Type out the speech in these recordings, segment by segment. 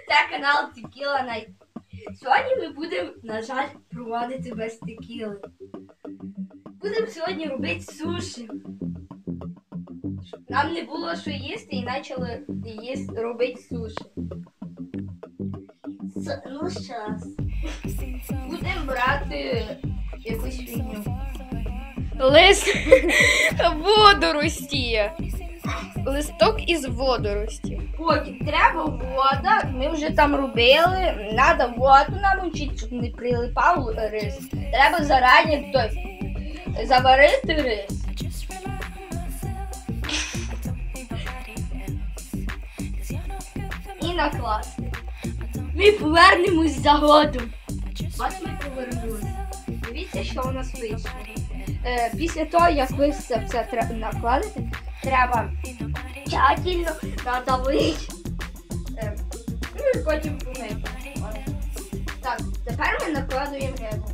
Це канал Текіла Найт. Сьогодні ми будемо, на жаль, проводити без текіли. Будемо сьогодні робити суші. Нам не було що їсти і почали робити суші. Ну, зараз. Будемо брати якусь фігню. Лист водорості. Листок із водорості. Потім треба вода, ми вже там робили, треба воду намочити, щоб не прилипав рис. Треба зарані заварити рис. І накласти. Ми повернемось за годом. Ось ми повернулися. Дивіться, що у нас вийшло. Після того, як ви все накладете, треба тщательно надавити. Ну і потім помити. Так, тепер ми накладуємо рибу.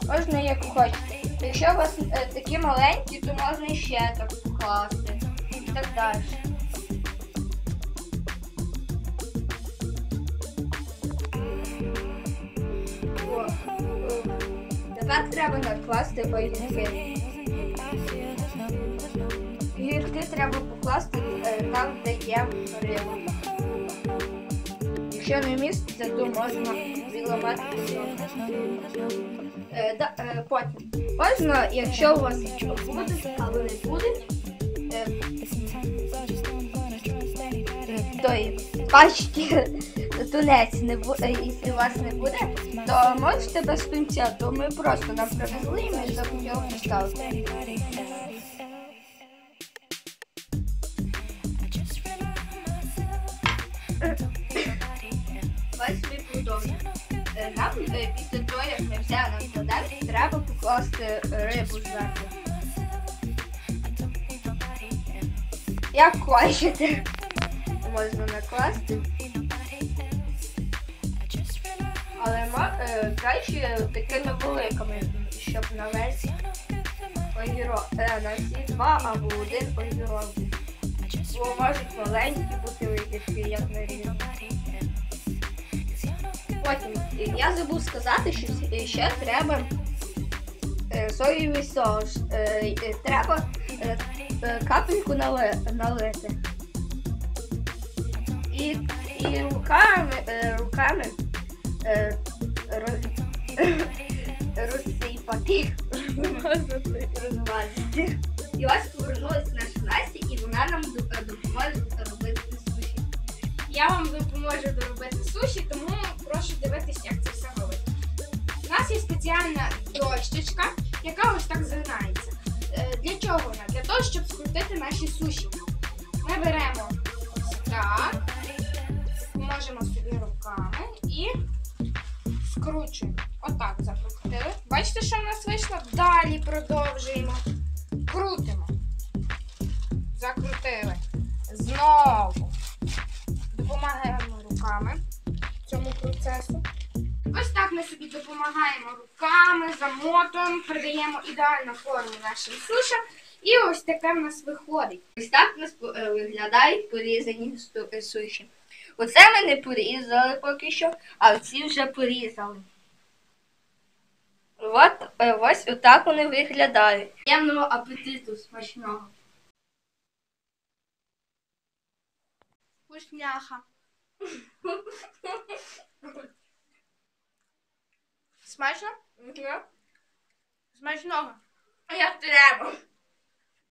Можна як хочете. Якщо у вас такі маленькі, то можна ще так покласти. І так далі. Тепер треба накласти огірки. Огірки треба покласти там, де є риба. Якщо не міститься, то можна відламати кусок. Потім можна, якщо у вас будуть або не будуть, той пачки тунець не буде, якщо у вас не буде, то можете без тунця, то ми просто нам привезли і ми захотіли поставити. Ось ми продовжуємо. Нам після того, як ми все накладемо, треба покласти рибу зверху. Як хочете, можна накласти. Але краще такими великими, щоб на весь огірок, на всі два або один огірок. Бо можуть маленькі бути огірки, як нарізані. Потім, я забув сказати, що ще треба соєвий соус. Треба капельку налити. І руками розсипати. Розвалити. І ось повернулася наша Настя, і вона нам допоможе робити суші. Я вам допоможу доробити суші, тому прошу дивитися, як це все робить. У нас є спеціальна дощечка, яка ось так згинається. Для чого вона? Для того, щоб скрутити наші суші. Ми беремо ось так, поможемо собі руками і скручуємо. Отак закрутили. Бачите, що в нас вийшло? Далі продовжуємо. Крутимо. Закрутили. Знову. Допомагаємо руками цьому процесу. Ось так ми собі допомагаємо руками, замотуємо, придаємо ідеальну форму нашим сушам. І ось таке в нас виходить. Ось так у нас виглядають порізані суші. Оце ми не порізали поки що, а оці вже порізали. Ось отак вони виглядають. Приємного апетиту, смачного. Вкусняха. Смачно? Смачного. Як треба.